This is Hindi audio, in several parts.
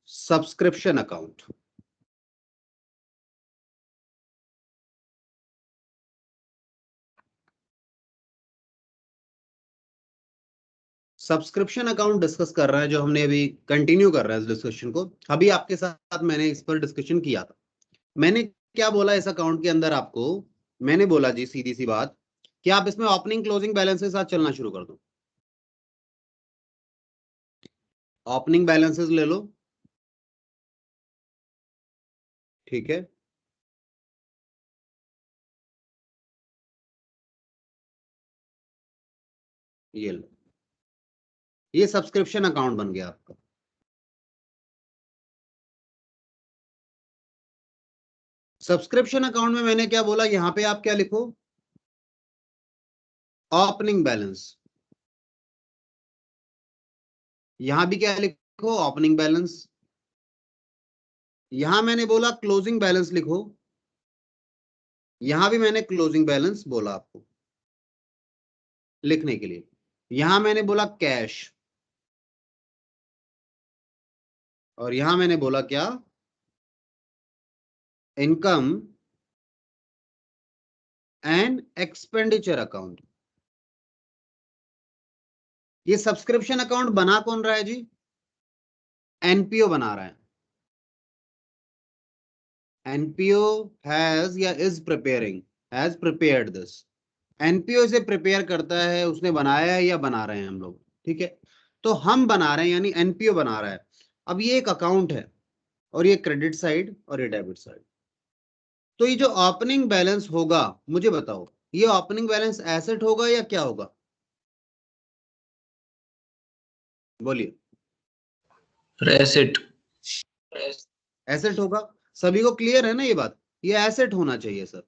Subscription account. Subscription account discuss कर रहे हैं, जो हमने अभी कंटिन्यू कर रहे हैं इस डिस्कशन को। अभी आपके साथ मैंने इस पर डिस्कशन किया था। मैंने क्या बोला इस अकाउंट के अंदर आपको? मैंने बोला जी सीधी सी बात कि आप इसमें ओपनिंग क्लोजिंग बैलेंस के साथ चलना शुरू कर दो। ओपनिंग बैलेंसेस ले लो, ठीक है। ये लो, ये सब्सक्रिप्शन अकाउंट बन गया आपका। सब्सक्रिप्शन अकाउंट में मैंने क्या बोला, यहां पे आप क्या लिखो? Opening balance. यहां भी क्या लिखो? Opening balance. यहां मैंने बोला क्लोजिंग बैलेंस लिखो, यहां भी मैंने क्लोजिंग बैलेंस बोला आपको लिखने के लिए। यहां मैंने बोला कैश, और यहां मैंने बोला क्या? Income and expenditure account. ये सब्सक्रिप्शन अकाउंट बना कौन रहा है जी? एनपीओ बना रहा है। एनपीओ हैज या is preparing, has prepared this. NPO इसे प्रिपेयर करता है, उसने बनाया है या बना रहे हैं हम लोग, ठीक है। तो हम बना रहे हैं, यानी एनपीओ बना रहा है। अब ये एक अकाउंट है, और ये क्रेडिट साइड और ये डेबिट साइड। तो ये जो ओपनिंग बैलेंस होगा, मुझे बताओ, ये ओपनिंग बैलेंस एसेट होगा या क्या होगा? बोलिए। एसेट। एसेट होगा। सभी को क्लियर है ना ये बात? ये एसेट होना चाहिए सर।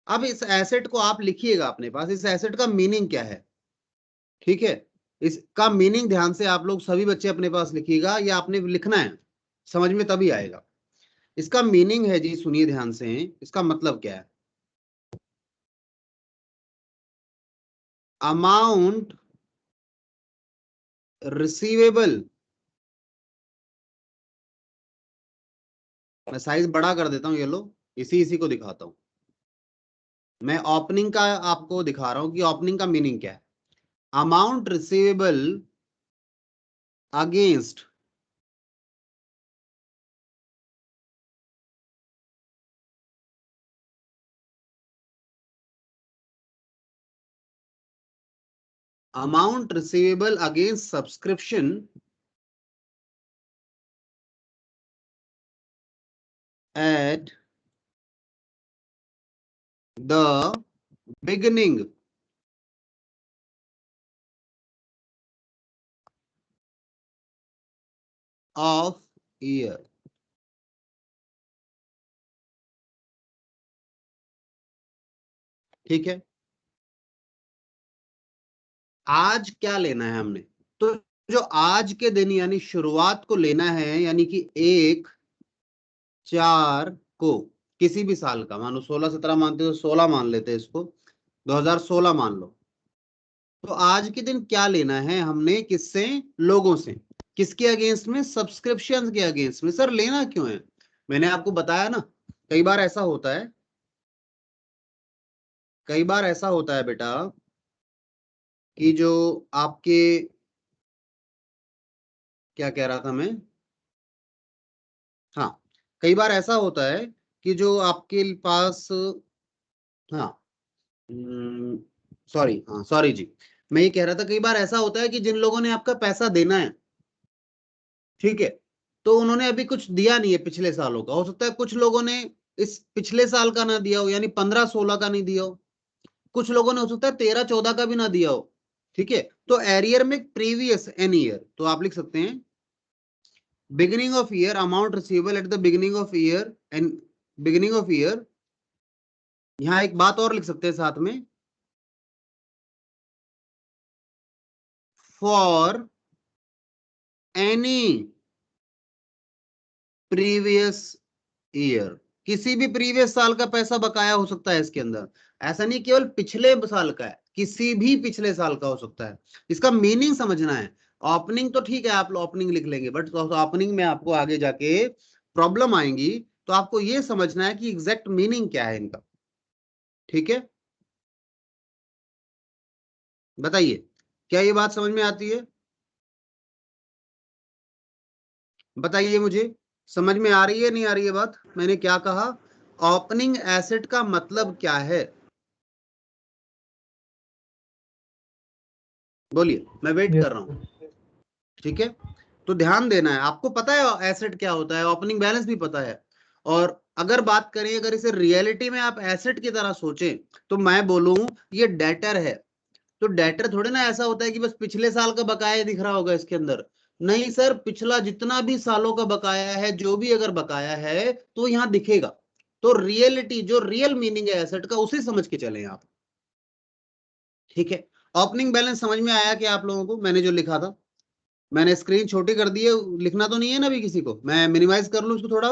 अब इस एसेट को आप लिखिएगा अपने पास, इस एसेट का मीनिंग क्या है, ठीक है। इसका मीनिंग ध्यान से आप लोग सभी बच्चे अपने पास लिखिएगा, या आपने लिखना है, समझ में तभी आएगा। इसका मीनिंग है जी, सुनिए ध्यान से, इसका मतलब क्या है? अमाउंट रिसीवेबल, मैं साइज बड़ा कर देता हूं, ये लो, इसी को दिखाता हूं। मैं ओपनिंग का आपको दिखा रहा हूं कि ओपनिंग का मीनिंग क्या है। Amount receivable against amount receivable against subscription at the beginning of year। ठीक है। आज क्या लेना है हमने? तो जो आज के दिन यानी शुरुआत को लेना है, यानी कि 1/4 को, किसी भी साल का, मानो 16-17 मानते हो, 16 मान लेते हैं इसको, 2016 मान लो। तो आज के दिन क्या लेना है हमने? किससे? लोगों से। किसके अगेंस्ट में? सब्सक्रिप्शन के अगेंस्ट में। सर लेना क्यों है? मैंने आपको बताया ना, कई बार ऐसा होता है, कई बार ऐसा होता है बेटा, कि जो आपके, क्या कह रहा था मैं, हाँ, कई बार ऐसा होता है कि जो आपके पास, हाँ, सॉरी, हाँ सॉरी जी, मैं ये कह रहा था, कई बार ऐसा होता है कि जिन लोगों ने आपका पैसा देना है, ठीक है, तो उन्होंने अभी कुछ दिया नहीं है पिछले सालों का। हो सकता है कुछ लोगों ने इस पिछले साल का ना दिया हो, यानी 15-16 का नहीं दिया हो। कुछ लोगों ने हो सकता है 13-14 का भी ना दिया हो, ठीक है। तो एरियर में प्रीवियस एन ईयर, तो आप लिख सकते हैं beginning of year, amount receivable at the beginning of year and beginning of year. यहां एक बात और लिख सकते हैं साथ में, फॉर एनी प्रीवियस ईयर। किसी भी प्रीवियस साल का पैसा बकाया हो सकता है इसके अंदर। ऐसा नहीं केवल पिछले साल का है, किसी भी पिछले साल का हो सकता है। इसका मीनिंग समझना है। ओपनिंग तो ठीक है, आप ओपनिंग लिख लेंगे, बट ओपनिंग में आपको आगे जाके प्रॉब्लम आएंगी, तो आपको ये समझना है कि एग्जैक्ट मीनिंग क्या है इनका। ठीक है, बताइए क्या ये बात समझ में आती है? बताइए मुझे, समझ में आ रही है नहीं आ रही है बात? मैंने क्या कहा, ओपनिंग एसेट का मतलब क्या है? बोलिए, मैं वेट कर रहा हूं। ठीक है, तो ध्यान देना है, आपको पता है एसेट क्या होता है, ओपनिंग बैलेंस भी पता है। और अगर बात करें, अगर इसे रियलिटी में आप एसेट की तरह सोचें, तो मैं बोलूं ये डेटर है। तो डेटर थोड़े ना ऐसा होता है कि बस पिछले साल का बकाया दिख रहा होगा इसके अंदर। नहीं सर, पिछला जितना भी सालों का बकाया है, जो भी अगर बकाया है तो यहाँ दिखेगा। तो रियलिटी, जो रियल मीनिंग है एसेट का, उसे समझ के चलें आप। ठीक है, ओपनिंग बैलेंस समझ में आया क्या आप लोगों को? मैंने जो लिखा था, मैंने स्क्रीन छोटी कर दी है, लिखना तो नहीं है ना अभी किसी को? मैं मिनिमाइज कर लूं इसको थोड़ा।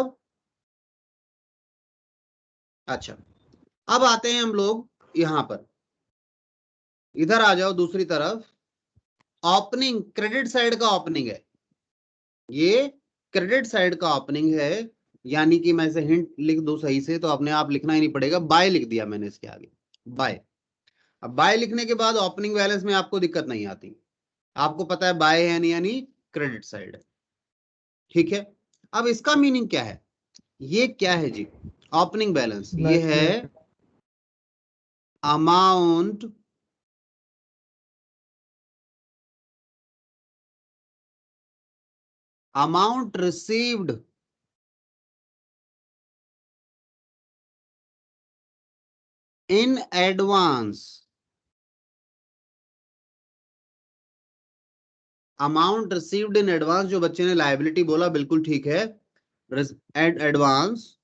अच्छा, अब आते हैं हम लोग यहां पर, इधर आ जाओ दूसरी तरफ। ओपनिंग क्रेडिट साइड का ओपनिंग है, ये क्रेडिट साइड का ओपनिंग है। यानी कि मैं इसे हिंट लिख दूं सही से, तो अपने आप लिखना ही नहीं पड़ेगा, बाय लिख दिया मैंने इसके आगे, बाय। अब बाय लिखने के बाद ओपनिंग बैलेंस में आपको दिक्कत नहीं आती, आपको पता है बाय है यानी क्रेडिट साइड है। ठीक है, अब इसका मीनिंग क्या है? ये क्या है जी? ओपनिंग बैलेंस ये है amount received in advance. Amount received in advance, जो बच्चे ने लायबिलिटी बोला बिल्कुल ठीक है, एडवांस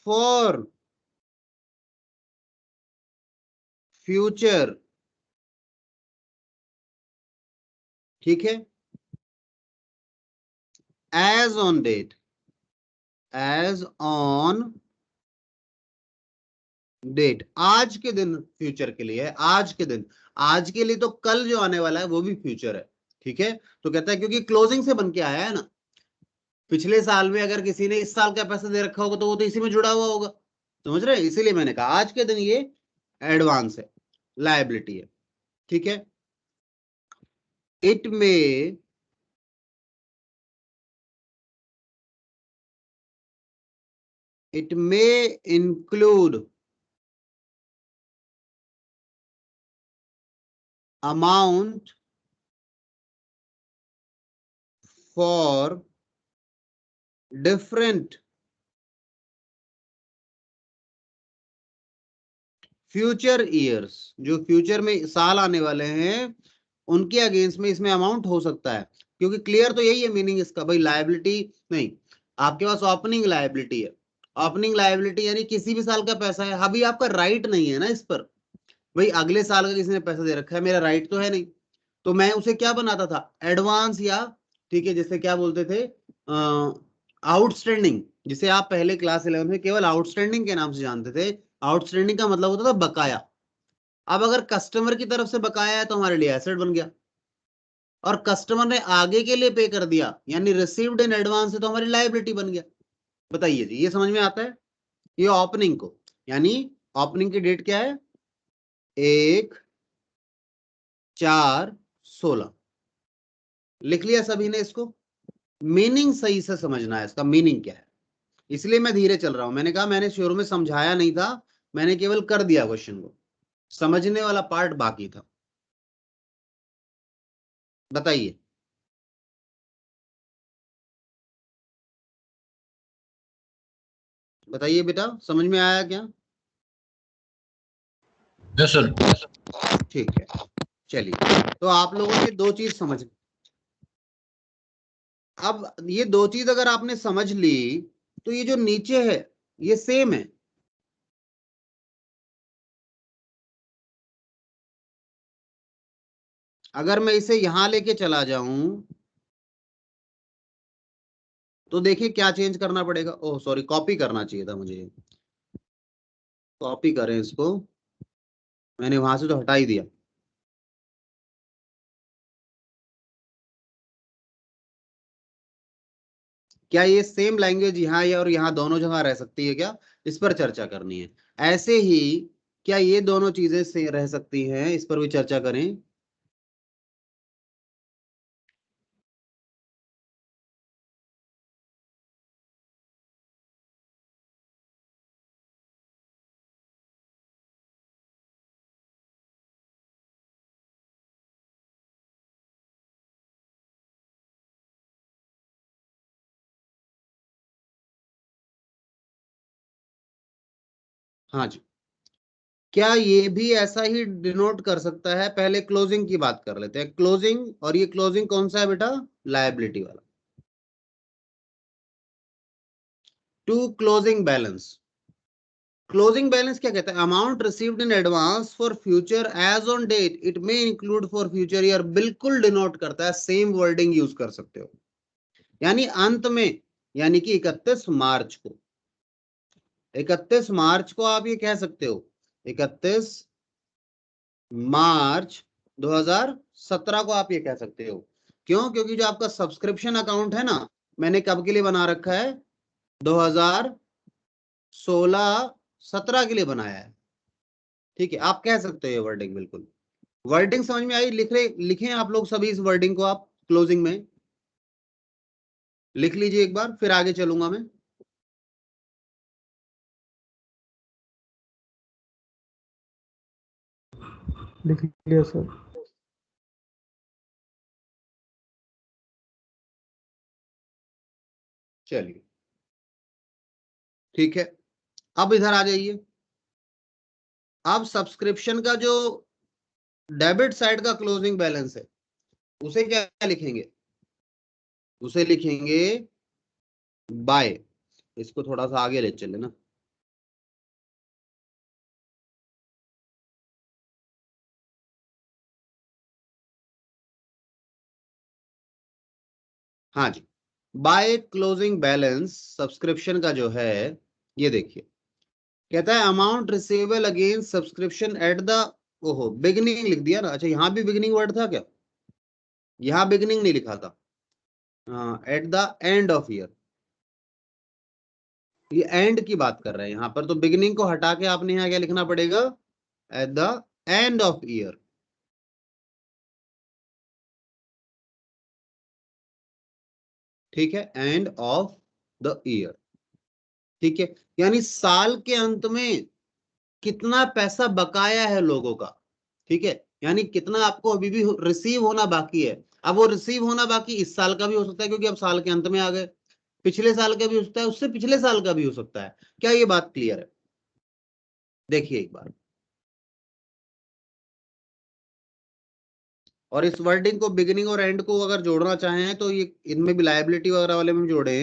फॉर फ्यूचर। ठीक है, as on date, as on date, आज के दिन फ्यूचर के लिए है, आज के दिन। आज के लिए तो कल जो आने वाला है वो भी फ्यूचर है। ठीक है, तो कहता है क्योंकि क्लोजिंग से बन के आया है ना, पिछले साल में अगर किसी ने इस साल का पैसा दे रखा होगा तो वो तो इसी में जुड़ा हुआ होगा, समझ रहे हैं? इसीलिए मैंने कहा आज के दिन ये एडवांस है, लायबिलिटी है। ठीक है, इट में include amount for different future years, जो फ्यूचर में साल आने वाले हैं उनके अगेंस्ट में इसमें अमाउंट हो सकता है। क्योंकि क्लियर तो यही है मीनिंग इसका भाई, लायबिलिटी नहीं, आपके पास ओपनिंग लायबिलिटी है। ओपनिंग लायबिलिटी यानी किसी भी साल का पैसा है, अभी आपका राइट नहीं है ना इस पर। भाई अगले साल का किसी ने पैसा दे रखा है, मेरा राइट तो है नहीं, तो मैं उसे क्या बनाता था, एडवांस, या ठीक है जैसे क्या बोलते थे, आउटस्टैंडिंग, जिसे आप पहले क्लास 11 में केवल आउटस्टैंडिंग के नाम से जानते थे। आउटस्टैंडिंग का मतलब होता था बकाया। अब अगर कस्टमर की तरफ से बकाया है तो हमारे लिए एसेट बन गया, और कस्टमर ने आगे के लिए पे कर दिया यानी रिसीव्ड इन एडवांस है, तो हमारी लायबिलिटी बन गया। बताइए जी, ये समझ में आता है? ये ओपनिंग को, यानी ओपनिंग की डेट क्या है, 1/4/16, लिख लिया सभी ने इसको? मीनिंग सही से समझना है, इसका मीनिंग क्या है। इसलिए मैं धीरे चल रहा हूं, मैंने कहा मैंने शुरू में समझाया नहीं था, मैंने केवल कर दिया क्वेश्चन को, समझने वाला पार्ट बाकी था। बताइए, बताइए बेटा, समझ में आया क्या? Yes sir. ठीक है, चलिए, तो आप लोगों ने दो चीज समझ, अब ये दो चीज अगर आपने समझ ली, तो ये जो नीचे है ये सेम है। अगर मैं इसे यहां लेके चला जाऊं, तो देखिए क्या चेंज करना पड़ेगा, ओह सॉरी, कॉपी करना चाहिए था मुझे, कॉपी करें इसको, मैंने वहां से तो हटा ही दिया। क्या ये सेम लैंग्वेज यहाँ या और यहाँ दोनों जगह रह सकती है क्या, इस पर चर्चा करनी है। ऐसे ही क्या ये दोनों चीजें से रह सकती हैं, इस पर भी चर्चा करें। हाँ जी, क्या ये भी ऐसा ही डिनोट कर सकता है। पहले क्लोजिंग की बात कर लेते हैं। क्लोजिंग, और ये क्लोजिंग कौन सा है बेटा, लायबिलिटी वाला। To closing balance, closing balance क्या कहता है, amount received in advance for future as on date it may include for future year, बिल्कुल डिनोट करता है, सेम वर्डिंग यूज कर सकते हो। यानी अंत में, यानी कि 31 मार्च को, 31 मार्च को आप ये कह सकते हो, 31 मार्च 2017 को आप ये कह सकते हो। क्यों, क्योंकि जो आपका सब्सक्रिप्शन अकाउंट है ना, मैंने कब के लिए बना रखा है, 2016-17 के लिए बनाया है। ठीक है, आप कह सकते हो ये वर्डिंग, बिल्कुल वर्डिंग समझ में आई। लिखें आप लोग सभी इस वर्डिंग को, आप क्लोजिंग में लिख लीजिए एक बार, फिर आगे चलूंगा मैं। लिख लिया सर। चलिए ठीक है, अब इधर आ जाइए। अब सब्सक्रिप्शन का जो डेबिट साइड का क्लोजिंग बैलेंस है, उसे क्या लिखेंगे, उसे लिखेंगे बाय, इसको थोड़ा सा आगे ले चले ना। हाँ जी, बाय क्लोजिंग बैलेंस सब्सक्रिप्शन का जो है, ये देखिए कहता है amount receivable against subscription at the, ओहो बिगिनिंग लिख दिया ना, अच्छा यहाँ भी बिगिनिंग वर्ड था क्या, यहाँ बिगिनिंग नहीं लिखा था, at the end of year, ये एंड की बात कर रहे हैं यहाँ पर, तो बिगिनिंग को हटा के आपने यहाँ क्या लिखना पड़ेगा, at the end of year. ठीक है, एंड ऑफ द ईयर। ठीक है, यानी साल के अंत में कितना पैसा बकाया है लोगों का। ठीक है, यानी कितना आपको अभी भी रिसीव होना बाकी है। अब वो रिसीव होना बाकी इस साल का भी हो सकता है, क्योंकि अब साल के अंत में आ गए, पिछले साल का भी हो सकता है, उससे पिछले साल का भी हो सकता है। क्या ये बात क्लियर है, देखिए एक बार। और इस वर्डिंग को, बिगिनिंग और एंड को अगर जोड़ना चाहें तो ये इनमें भी लायबिलिटी वगैरह वाले में जोड़े,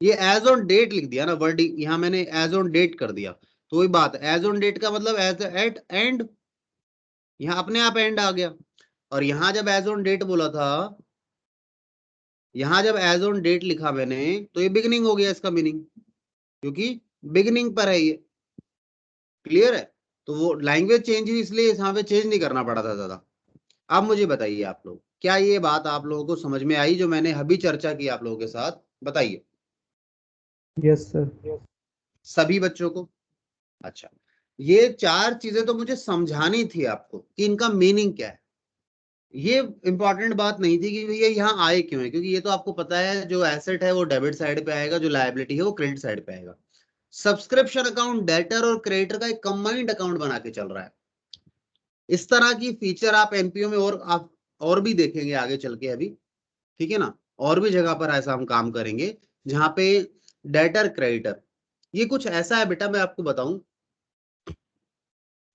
ये एज ऑन डेट लिख दिया ना वर्डिंग, यहां मैंने एज ऑन डेट कर दिया, तो वही बात, एज ऑन डेट का मतलब एज एट एंड, यहाँ अपने आप एंड आ गया। और यहां जब एज ऑन डेट बोला था, यहां जब एज ऑन डेट लिखा मैंने, तो ये बिगिनिंग हो गया इसका मीनिंग, क्योंकि बिगिनिंग पर है ये। क्लियर है, तो वो लैंग्वेज चेंज हुई, इसलिए यहाँ पे चेंज नहीं करना पड़ा था ज्यादा। अब मुझे बताइए आप लोग, क्या ये बात आप लोगों को समझ में आई जो मैंने अभी चर्चा की आप लोगों के साथ, बताइए यस सर। सभी बच्चों को। अच्छा, ये चार चीजें तो मुझे समझानी थी आपको कि इनका मीनिंग क्या है। ये इंपॉर्टेंट बात नहीं थी कि भैया यहाँ आए क्यों है, क्योंकि ये तो आपको पता है, जो एसेट है वो डेबिट साइड पे आएगा, जो लायबिलिटी है वो क्रेडिट साइड पे आएगा। सब्सक्रिप्शन अकाउंट डेटर और क्रेडिटर का एक कंबाइंड अकाउंट बना के चल रहा है। इस तरह की फीचर आप एनपीओ में और आप और भी देखेंगे आगे चल के अभी। ठीक है ना, और भी जगह पर ऐसा हम काम करेंगे जहां पे डेटर क्रेडिटर, ये कुछ ऐसा है बेटा, मैं आपको बताऊं,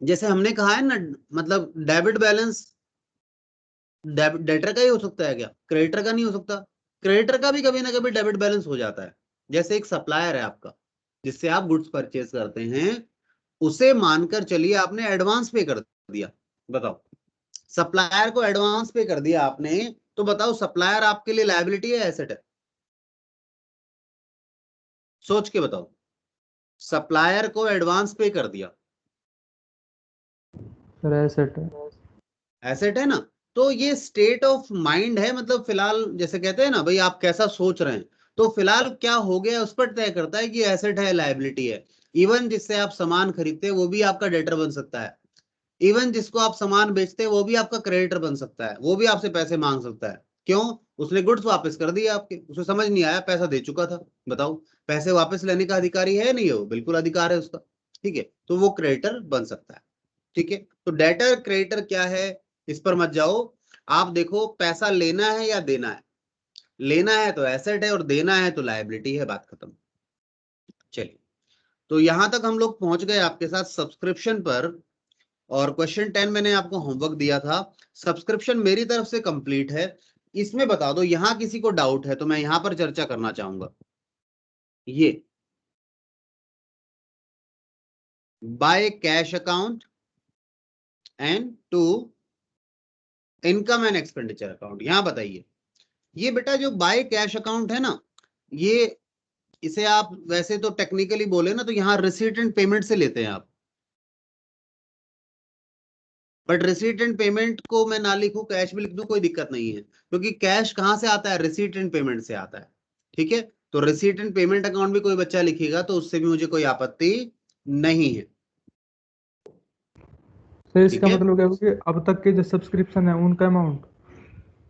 जैसे हमने कहा है ना, मतलब डेबिट बैलेंस डेटर का ही हो सकता है क्या, क्रेडिटर का नहीं हो सकता। क्रेडिटर का भी कभी ना कभी डेबिट बैलेंस हो जाता है। जैसे एक सप्लायर है आपका, जिससे आप गुड्स परचेज करते हैं, उसे मानकर चलिए आपने एडवांस पे कर दिया, बताओ सप्लायर को एडवांस पे कर दिया आपने, तो बताओ सप्लायर आपके लिए लायबिलिटी है एसेट है, सोच के बताओ। सप्लायर को एडवांस पे कर दिया, सर एसेट है। एसेट है ना, तो ये स्टेट ऑफ माइंड है, मतलब फिलहाल जैसे कहते हैं ना भाई आप कैसा सोच रहे हैं, तो फिलहाल क्या हो गया उस पर तय करता है कि एसेट है लायबिलिटी है। इवन जिससे आप सामान खरीदते हैं वो भी आपका डेटर बन सकता है, इवन जिसको आप सामान बेचते हैं वो भी आपका क्रेडिटर बन सकता है, वो भी आपसे पैसे मांग सकता है। क्यों? उसने गुड्स वापस कर दिए आपके, उसे समझ नहीं आया, पैसा दे चुका था, बताओ पैसे वापस लेने का अधिकारी है नहीं है वो? बिल्कुल अधिकार है उसका, ठीक है, तो वो क्रेडिटर बन सकता है। ठीक है, तो डेटर क्रेडिटर क्या है इस पर मत जाओ, आप देखो पैसा लेना है या देना है, लेना है तो एसेट है और देना है तो लायबिलिटी है, बात खत्म। चलिए, तो यहां तक हम लोग पहुंच गए आपके साथ सब्सक्रिप्शन पर, और क्वेश्चन 10 मैंने आपको होमवर्क दिया था, सब्सक्रिप्शन मेरी तरफ से कंप्लीट है। इसमें बता दो यहां किसी को डाउट है तो मैं यहां पर चर्चा करना चाहूंगा। ये by cash account and to income and expenditure account, यहां बताइए। ये बेटा जो बाय कैश अकाउंट है ना, ये इसे आप वैसे तो टेक्निकली बोले ना तो यहाँ रिसीट एंड पेमेंट से लेते हैं आप, बट रिसीट एंड पेमेंट को मैं ना लिखूं कैश भी लिख दूं कोई दिक्कत नहीं है, क्योंकि कैश कहां से आता है? रिसीट एंड पेमेंट से आता है। ठीक है, तो रिसीट एंड पेमेंट अकाउंट भी कोई बच्चा लिखेगा तो उससे भी मुझे कोई आपत्ति नहीं है। सर ठीक इसका है, मतलब क्या है कि अब तक के जो सब्सक्रिप्शन है उनका अमाउंट।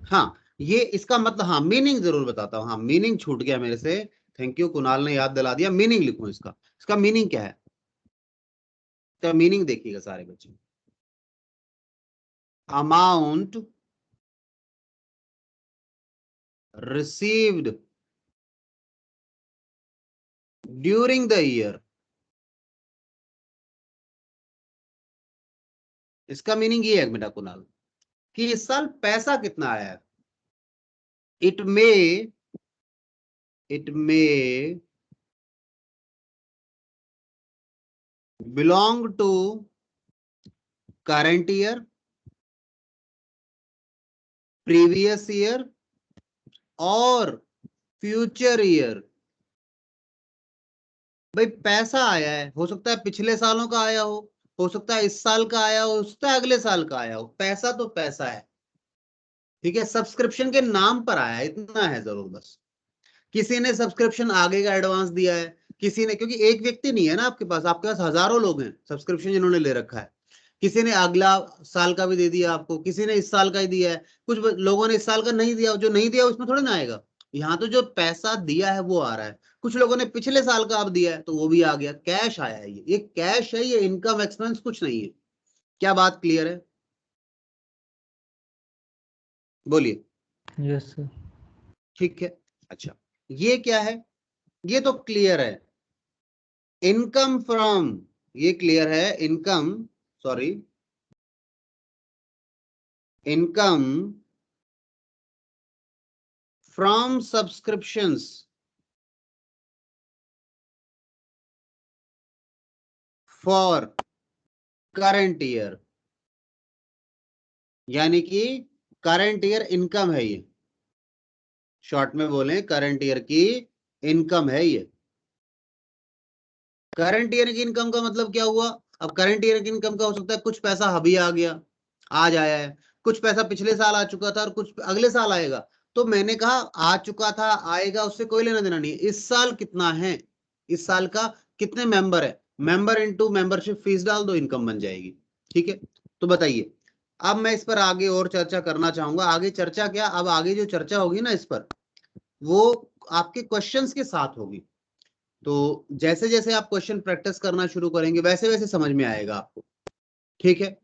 हाँ ये इसका मतलब, हाँ मीनिंग जरूर बताता हूँ, हाँ मीनिंग छूट गया मेरे से, थैंक यू कुणाल ने याद दिला दिया। मीनिंग लिखूं इसका, इसका मीनिंग क्या है? इसका मीनिंग देखिएगा सारे बच्चे, amount received during the year, इसका मीनिंग ये है बेटा कुणाल कि इस साल पैसा कितना आया है। It may belong to current year, previous year और फ्यूचर ईयर। भाई पैसा आया है, हो सकता है पिछले सालों का आया हो सकता है इस साल का आया हो सकता है अगले साल का आया हो, पैसा तो पैसा है। ठीक है, सब्सक्रिप्शन के नाम पर आया है, इतना है जरूर बस। किसी ने सब्सक्रिप्शन आगे का एडवांस दिया है, किसी ने, क्योंकि एक व्यक्ति नहीं है ना आपके पास हजारों लोग हैं सब्सक्रिप्शन जिन्होंने ले रखा है। किसी ने अगला साल का भी दे दिया आपको, किसी ने इस साल का ही दिया है, कुछ लोगों ने इस साल का नहीं दिया, जो नहीं दिया उसमें थोड़ा ना आएगा। यहाँ तो जो पैसा दिया है वो आ रहा है, कुछ लोगों ने पिछले साल का अब दिया है तो वो भी आ गया, कैश आया है, ये कैश है, ये इनकम एक्सपेंस कुछ नहीं है। क्या बात क्लियर है? बोलिए। Yes sir. ठीक है, अच्छा ये क्या है? ये तो क्लियर है, इनकम फ्रॉम, ये क्लियर है, income, sorry, income from subscriptions for current year, यानी कि करंट ईयर इनकम है ये, शॉर्ट में बोले करंट ईयर की इनकम है ये। करंट ईयर की इनकम का मतलब क्या हुआ? अब करंट ईयर की इनकम का हो सकता है कुछ पैसा अभी आ गया, आज आया है, कुछ पैसा पिछले साल आ चुका था और कुछ अगले साल आएगा। तो मैंने कहा आ चुका था आएगा उससे कोई लेना देना नहीं है, इस साल कितना है, इस साल का कितने मेंबर है, मेंबर इनटू मेंबरशिप फीस डाल दो, इनकम बन जाएगी। ठीक है, तो बताइए, अब मैं इस पर आगे और चर्चा करना चाहूंगा। आगे चर्चा क्या, अब आगे जो चर्चा होगी ना इस पर, वो आपके क्वेश्चंस के साथ होगी। तो जैसे जैसे आप क्वेश्चन प्रैक्टिस करना शुरू करेंगे वैसे वैसे समझ में आएगा आपको। ठीक है,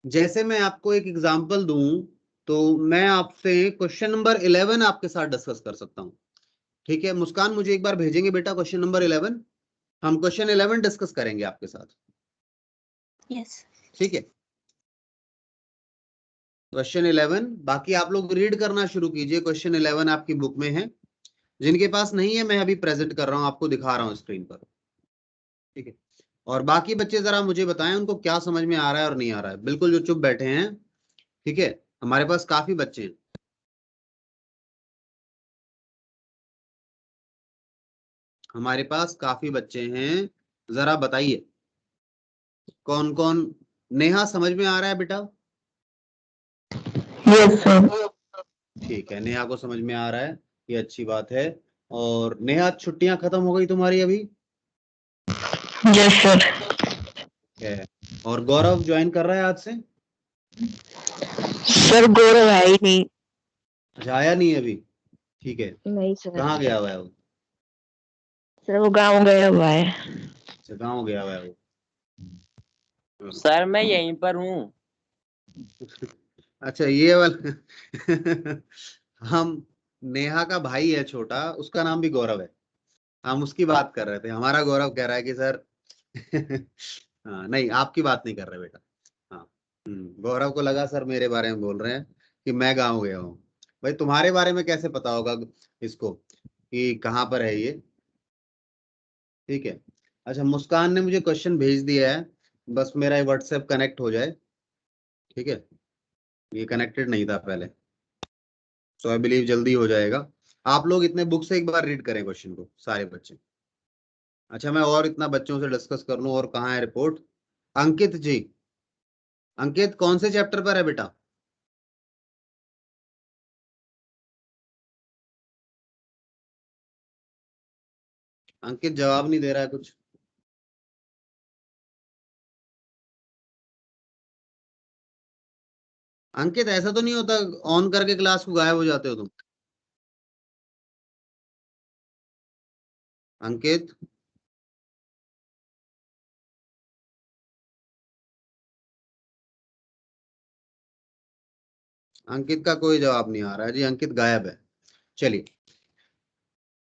जैसे मैं आपको एक एग्जांपल दूं तो मैं आपसे क्वेश्चन नंबर 11 आपके साथ डिस्कस कर सकता हूं। ठीक है, मुस्कान मुझे एक बार भेजेंगे बेटा क्वेश्चन नंबर 11, हम क्वेश्चन 11 डिस्कस करेंगे आपके साथ। यस। ठीक है, क्वेश्चन 11, बाकी आप लोग रीड करना शुरू कीजिए, क्वेश्चन 11 आपकी बुक में है, जिनके पास नहीं है मैं अभी प्रेजेंट कर रहा हूं, आपको दिखा रहा हूं स्क्रीन पर। ठीक है, और बाकी बच्चे जरा मुझे बताएं उनको क्या समझ में आ रहा है और नहीं आ रहा है, बिल्कुल जो चुप बैठे हैं। ठीक है, हमारे पास काफी बच्चे हैं, हमारे पास काफी बच्चे हैं, जरा बताइए कौन कौन। नेहा समझ में आ रहा है बेटा? Yes sir. ठीक है, नेहा को समझ में आ रहा है, ये अच्छी बात है। और नेहा, छुट्टियां खत्म हो गई तुम्हारी अभी? Yes sir. है। और गौरव ज्वाइन कर रहा है आज से? सर गौरव है ही नहीं। अच्छा, आया नहीं अभी? ठीक है, नहीं सर। कहाँ गया हुआ है वो? सर वो गाँव गया हुआ है। अच्छा, गाँव गया हुआ है वो। सर मैं यहीं पर हूँ। अच्छा, ये वाला हम, नेहा का भाई है छोटा, उसका नाम भी गौरव है, हम उसकी बात कर रहे थे। हमारा गौरव कह रहा है कि सर हाँ, नहीं, आपकी बात नहीं कर रहे बेटा। हाँ, गौरव को लगा सर मेरे बारे में बोल रहे हैं कि मैं गाँव गया हूँ। भाई, तुम्हारे बारे में कैसे पता होगा इसको कि कहाँ पर है ये? ठीक है। अच्छा, मुस्कान ने मुझे क्वेश्चन भेज दिया है, बस मेरा व्हाट्सएप कनेक्ट हो जाए। ठीक है, ये कनेक्टेड नहीं था पहले, सो आई बिलीव जल्दी हो जाएगा। आप लोग इतने बुक से एक बार रीड करें क्वेश्चन को, सारे बच्चे। अच्छा, मैं और इतना बच्चों से डिस्कस कर लूं, और कहाँ है रिपोर्ट? अंकित जी, अंकित कौन से चैप्टर पर है बेटा? अंकित जवाब नहीं दे रहा है कुछ। अंकित, ऐसा तो नहीं होता ऑन करके क्लास को गायब हो जाते हो तुम? अंकित, अंकित का कोई जवाब नहीं आ रहा है जी, अंकित गायब है। चलिए,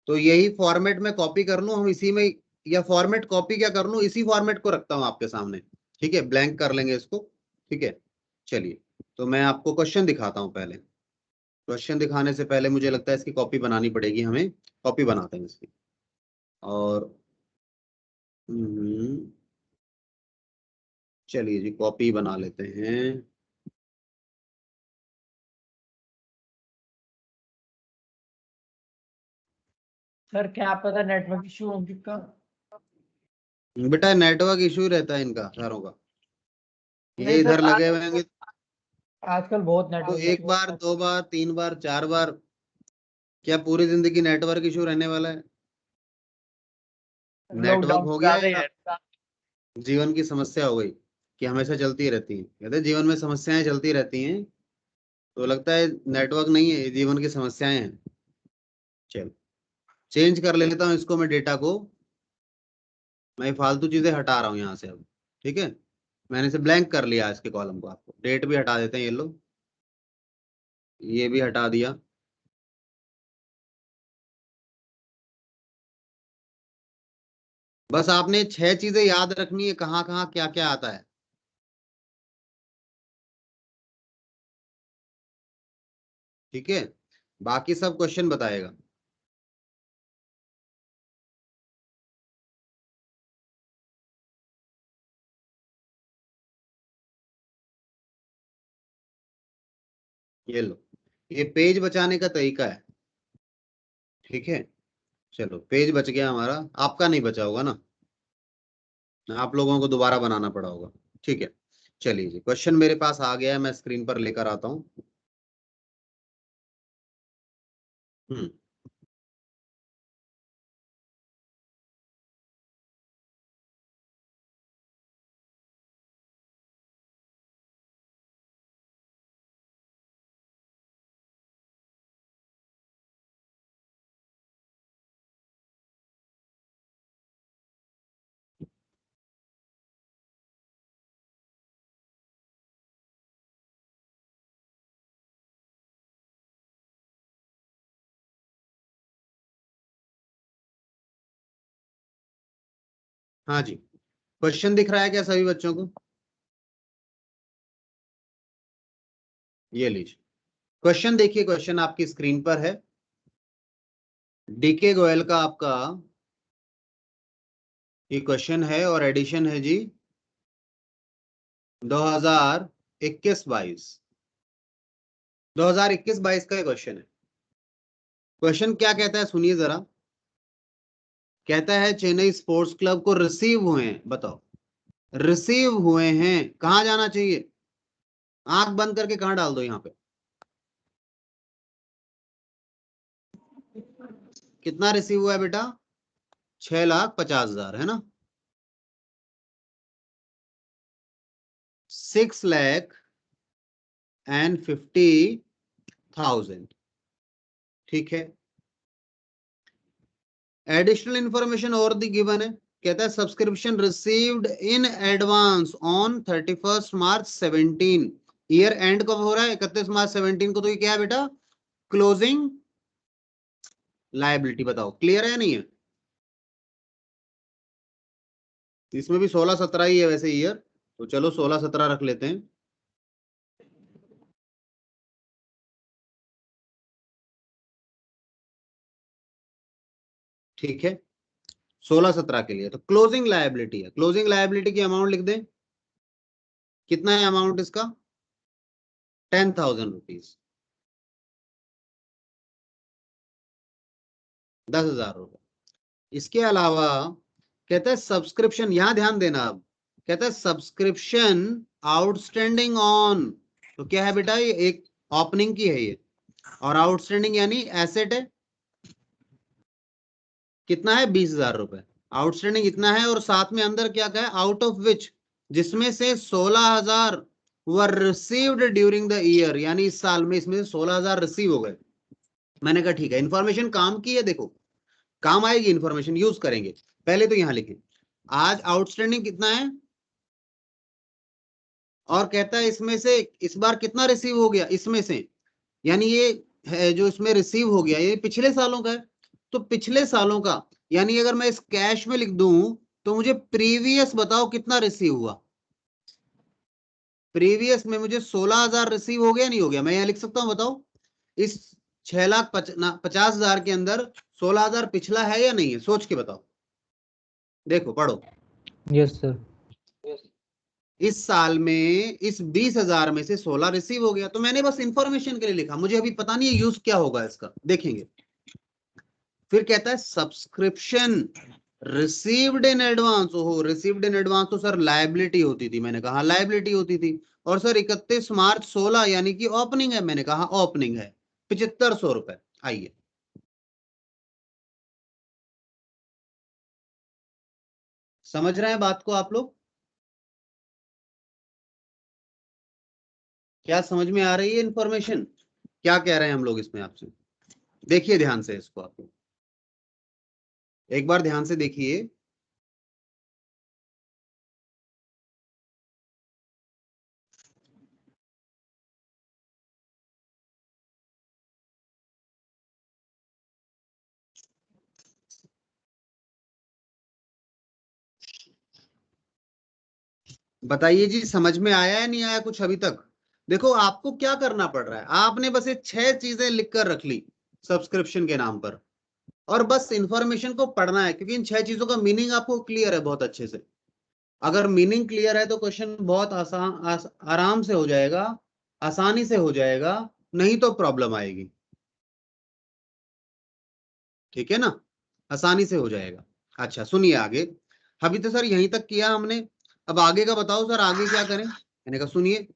तो यही फॉर्मेट में कॉपी कर लूं हम इसी में, या फॉर्मेट कॉपी क्या कर लूं, इसी फॉर्मेट को रखता हूं आपके सामने। ठीक है, ब्लैंक कर लेंगे इसको। ठीक है, चलिए, तो मैं आपको क्वेश्चन दिखाता हूं पहले। क्वेश्चन दिखाने से पहले मुझे लगता है इसकी कॉपी बनानी पड़ेगी हमें। कॉपी बनाते हैं इसकी। और चलिए जी, कॉपी बना लेते हैं। सर क्या पता नेटवर्क इशू हो का। बेटा, नेटवर्क इशू रहता है इनका सारों का, ये नहीं इधर सर, लगे हुए हैं आजकल बहुत तो नेटवर्क एक बार, दो बार, तीन बार, चार बार, क्या पूरी जिंदगी नेटवर्क इशू रहने वाला है? नेटवर्क लॉकडाउन हो गया ज्यादा ही या है। जीवन की समस्या हो गई कि हमेशा चलती रहती है? कहते हैं जीवन में समस्याएं चलती रहती हैं, तो लगता है नेटवर्क नहीं है, ये जीवन की समस्याएं हैं। चल, चेंज कर लेता हूँ इसको मैं, डेटा को। मैं फालतू चीजें हटा रहा हूँ यहाँ से अब। ठीक है, मैंने इसे ब्लैंक कर लिया इसके कॉलम को। आपको डेट भी हटा देते हैं, ये लो, ये भी हटा दिया। बस आपने 6 चीजें याद रखनी है, कहाँ कहाँ क्या क्या आता है। ठीक है, बाकी सब क्वेश्चन बताएगा। ये लो, ये पेज बचाने का तरीका है। ठीक है, चलो, पेज बच गया हमारा, आपका नहीं बचा होगा ना, आप लोगों को दोबारा बनाना पड़ा होगा। ठीक है, चलिए जी, क्वेश्चन मेरे पास आ गया है, मैं स्क्रीन पर लेकर आता हूँ। हम्म हाँ जी, क्वेश्चन दिख रहा है क्या सभी बच्चों को? ये लीजिए क्वेश्चन, देखिए क्वेश्चन आपकी स्क्रीन पर है। डीके गोयल का आपका ये क्वेश्चन है, और एडिशन है जी 2021-22। 2021-22 का क्वेश्चन है। क्वेश्चन क्या कहता है सुनिए जरा। कहता है चेन्नई स्पोर्ट्स क्लब को रिसीव हुए हैं, बताओ, रिसीव हुए हैं, कहां जाना चाहिए? आंख बंद करके कहां डाल दो यहाँ पे। कितना रिसीव हुआ है बेटा? 6,50,000 है ना? 6,50,000, ठीक है। एडिशनल इंफॉर्मेशन और दी गिवन है, कहता है subscription received in advance on 31 March 17। Year and कब हो रहा है? 31 मार्च 17 को। तो ये क्या है बेटा? Closing liability. बताओ क्लियर है या नहीं है? इसमें भी 16-17 ही है वैसे ईयर, तो चलो 16-17 रख लेते हैं। ठीक है, 16-17 के लिए तो क्लोजिंग लायबिलिटी है। क्लोजिंग लायबिलिटी की अमाउंट लिख दें। कितना है अमाउंट इसका? 10,000 रुपीज, 10,000 रुपए। इसके अलावा कहता है सब्सक्रिप्शन, यहां ध्यान देना। अब कहता है सब्सक्रिप्शन आउटस्टैंडिंग ऑन, तो क्या है बेटा? ये एक ओपनिंग की है ये, और आउटस्टैंडिंग यानी एसेट है। कितना है? 20,000 रुपए आउटस्टैंडिंग इतना है। और साथ में अंदर क्या क्या है? आउट ऑफ विच, जिसमें से 16,000 वर रिसीव्ड ड्यूरिंग द ईयर, यानी इस साल में इसमें से 16,000 रिसीव हो गए। मैंने कहा ठीक है, इंफॉर्मेशन काम की है, देखो काम आएगी, इंफॉर्मेशन यूज करेंगे। पहले तो यहां लिखें आज आउटस्टैंडिंग कितना है, और कहता है इसमें से इस बार कितना रिसीव हो गया इसमें से, यानी ये है जो इसमें रिसीव हो गया ये पिछले सालों का है। तो पिछले सालों का यानी अगर मैं इस कैश में लिख दूं तो मुझे प्रीवियस बताओ कितना रिसीव हुआ। प्रीवियस में मुझे 16,000 रिसीव हो गया नहीं हो गया? मैं यहां लिख सकता हूं, बताओ। इस 6,50,000 के अंदर 16,000 पिछला है या नहीं है? सोच के बताओ, देखो पढ़ो। Yes sir. इस साल में इस 20,000 में से 16 रिसीव हो गया, तो मैंने बस इंफॉर्मेशन के लिए लिखा, मुझे अभी पता नहीं है यूज क्या होगा इसका, देखेंगे। फिर कहता है सब्सक्रिप्शन रिसीव्ड इन एडवांस। ओहो, रिसीव्ड इन एडवांस तो सर लायबिलिटी होती थी। मैंने कहा लायबिलिटी होती थी। और सर 31 मार्च 16 यानी कि ओपनिंग है। मैंने कहा ओपनिंग है, 7500 रुपए। आइए समझ रहे हैं बात को आप लोग? क्या समझ में आ रही है इंफॉर्मेशन? क्या कह रहे हैं हम लोग इसमें आपसे? देखिए ध्यान से इसको, आप एक बार ध्यान से देखिए। बताइए जी, समझ में आया है नहीं आया कुछ अभी तक? देखो आपको क्या करना पड़ रहा है, आपने बस ये 6 चीजें लिख कर रख ली सब्सक्रिप्शन के नाम पर, और बस इंफॉर्मेशन को पढ़ना है, क्योंकि इन 6 चीजों का मीनिंग आपको क्लियर है बहुत अच्छे से। अगर मीनिंग क्लियर है तो क्वेश्चन बहुत आराम से हो जाएगा, आसानी से हो जाएगा, नहीं तो प्रॉब्लम आएगी। ठीक है ना? आसानी से हो जाएगा। अच्छा सुनिए आगे। अभी तो सर यहीं तक किया हमने, अब आगे का बताओ सर, आगे क्या करें? मैंने कहा सुनिए,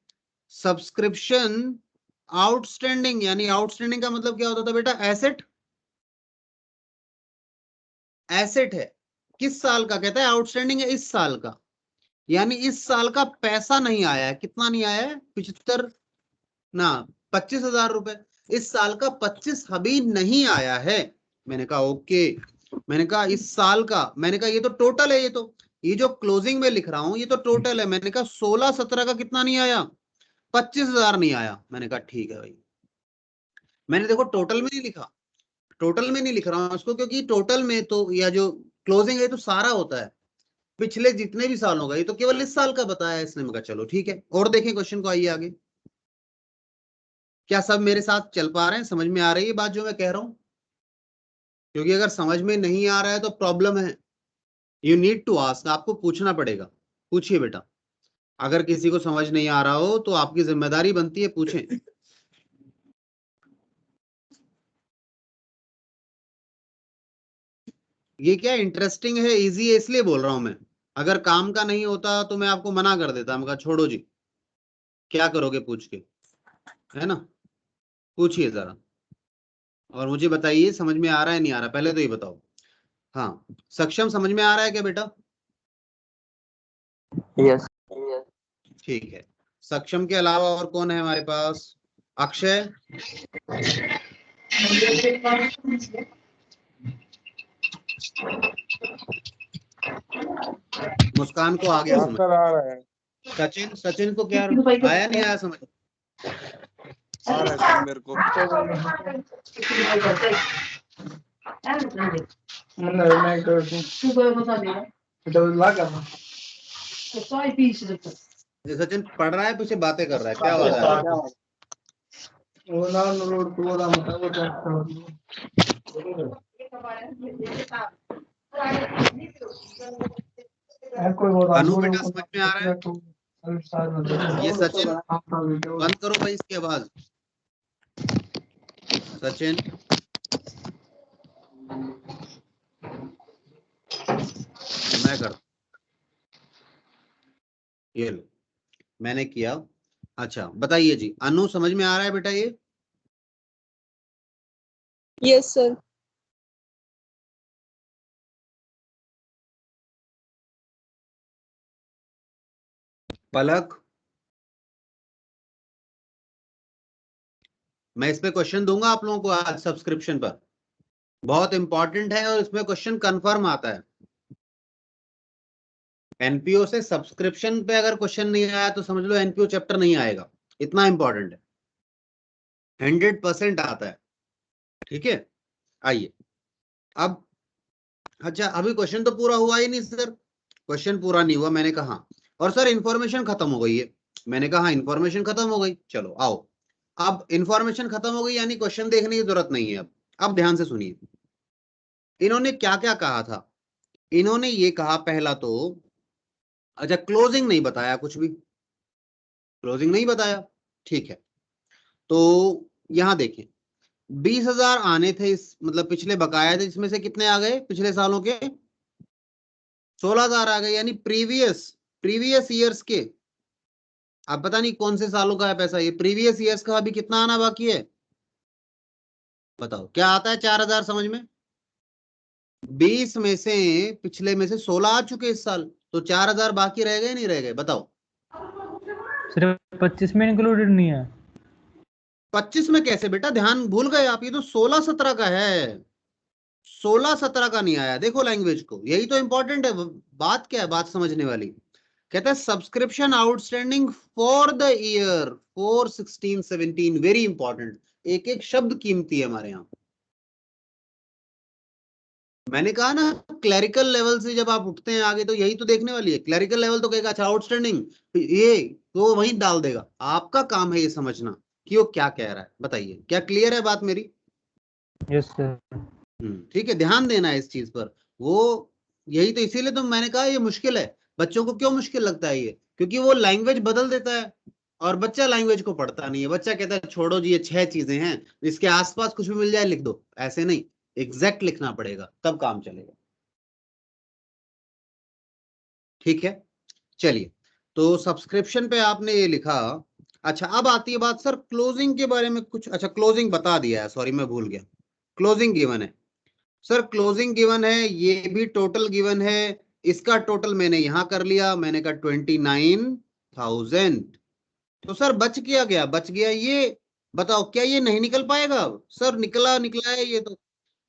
सब्सक्रिप्शन आउटस्टैंडिंग, यानी आउटस्टैंडिंग का मतलब क्या होता था बेटा? एसेट। एसेट है किस साल का? कहता है आउटस्टैंडिंग है इस साल का, यानी इस साल का पैसा नहीं आया है। कितना नहीं आया है? 75 ना 25,000 रुपए। इस साल का 25 अभी नहीं आया है। मैंने कहा ओके। मैंने कहा इस साल का, मैंने कहा ये तो टोटल है, ये जो क्लोजिंग में लिख रहा हूं ये तो टोटल है। मैंने कहा 16-17 का कितना नहीं आया? 25,000 नहीं आया। मैंने कहा ठीक है भाई। मैंने देखो टोटल में नहीं लिखा, टोटल में नहीं लिख रहा हूं इसको, क्योंकि टोटल में तो या जो क्लोजिंग है तो सारा होता है, पिछले जितने भी सालों का, ये तो केवल इस साल का बताया इसने। मैं कहा चलो ठीक है, और देखें क्वेश्चन को। आइए आगे। क्या सब मेरे साथ चल पा रहे हैं? समझ में आ रही है बात जो मैं कह रहा हूं? क्योंकि अगर समझ में नहीं आ रहा है तो प्रॉब्लम है। यू नीड टू आस्क, आपको पूछना पड़ेगा। पूछिए बेटा, अगर किसी को समझ नहीं आ रहा हो तो आपकी जिम्मेदारी बनती है, पूछें। ये क्या इंटरेस्टिंग है, इजी है, इसलिए बोल रहा हूं मैं। अगर काम का नहीं होता तो मैं आपको मना कर देता, मैं कहा छोड़ो जी, क्या करोगे पूछ के, है ना? पूछिए जरा। और मुझे बताइए समझ में आ रहा है नहीं आ रहा, पहले तो ये बताओ। हाँ, सक्षम समझ में आ रहा है क्या बेटा? यस। ठीक है। सक्षम के अलावा और कौन है हमारे पास? अक्षय, मुस्कान को आ गया समझ। सर आ रहा है, सचिन, सचिन को क्या आया नहीं आया समझ? आ रहा है सर मेरे को। मैं कर ये सचिन पढ़ रहा है पीछे बातें कर रहा है, क्या आवाज आ रही है? वो ना रोड को वाला मत वो अनु बेटा समझ में आ रहा है? ये सचिन बंद करो भाई इसकी आवाज। सचिन, मैं कर, ये लो मैंने किया। अच्छा बताइए जी, अनु समझ में आ रहा है बेटा ये? Yes sir. पलक, मैं इस पे क्वेश्चन दूंगा आप लोगों को आज सब्सक्रिप्शन पर, बहुत इंपॉर्टेंट है और इसमें क्वेश्चन कंफर्म आता है। एनपीओ से सब्सक्रिप्शन पे अगर क्वेश्चन नहीं आया तो समझ लो एनपीओ चैप्टर नहीं आएगा, इतना इंपॉर्टेंट है, 100% आता है। ठीक है, आइए अब। अच्छा अभी क्वेश्चन तो पूरा हुआ ही नहीं सर, क्वेश्चन पूरा नहीं हुआ मैंने कहा, और सर इंफॉर्मेशन खत्म हो गई है। मैंने कहा इंफॉर्मेशन खत्म हो गई, चलो आओ। अब इंफॉर्मेशन खत्म हो गई यानी क्वेश्चन देखने की जरूरत नहीं है। अब ध्यान से सुनिए, इन्होंने क्या क्या कहा था। इन्होंने ये कहा पहला तो, अच्छा क्लोजिंग नहीं बताया, कुछ भी क्लोजिंग नहीं बताया। ठीक है, तो यहां देखें 20,000 आने थे इस मतलब पिछले बकाया थे, इसमें से कितने आ गए पिछले सालों के? 16,000 आ गए, यानी प्रीवियस ईयर्स के। अब पता नहीं कौन से सालों का है पैसा, ये प्रीवियस ईयर्स का अभी कितना आना बाकी है बताओ, क्या आता है 4,000 समझ में? 20 में से पिछले में से 16 आ चुके इस साल, तो 4,000 बाकी रह गए नहीं रह गए बताओ? सिर्फ 25 में इंक्लूडेड नहीं है? 25 में कैसे बेटा, ध्यान भूल गए आप, ये तो 16-17 का है, 16-17 का नहीं आया। देखो लैंग्वेज को, यही तो इंपॉर्टेंट है। बात क्या है, बात समझने वाली। कहता है subscription outstanding for the year 4-16-17, very important, एक एक शब्द कीमती है हमारे यहाँ। मैंने कहा ना क्लरिकल लेवल से जब आप उठते हैं आगे तो यही तो देखने वाली है। क्लरिकल लेवल तो कहेगा अच्छा आउटस्टैंडिंग, ये तो वहीं डाल देगा। आपका काम है ये समझना कि वो क्या कह रहा है। बताइए क्या क्लियर है बात मेरी? Yes sir. ठीक है, ध्यान देना है इस चीज पर। वो यही तो, इसीलिए तो मैंने कहा ये मुश्किल है। बच्चों को क्यों मुश्किल लगता है ये? क्योंकि वो लैंग्वेज बदल देता है और बच्चा लैंग्वेज को पढ़ता नहीं है। बच्चा कहता है छोड़ो जी ये 6 चीजें हैं, इसके आसपास कुछ भी मिल जाए लिख दो। ऐसे नहीं, एग्जैक्ट लिखना पड़ेगा तब काम चलेगा। ठीक है, चलिए तो सब्सक्रिप्शन पे आपने ये लिखा। अच्छा अब आती है बात सर क्लोजिंग के बारे में कुछ। अच्छा क्लोजिंग बता दिया है, सॉरी मैं भूल गया, क्लोजिंग गिवन है सर, क्लोजिंग गिवन है, ये भी टोटल गिवन है। इसका टोटल मैंने यहां कर लिया, मैंने कहा 29,000। तो सर बच क्या गया, बच गया ये। बताओ क्या ये नहीं निकल पाएगा? सर निकला है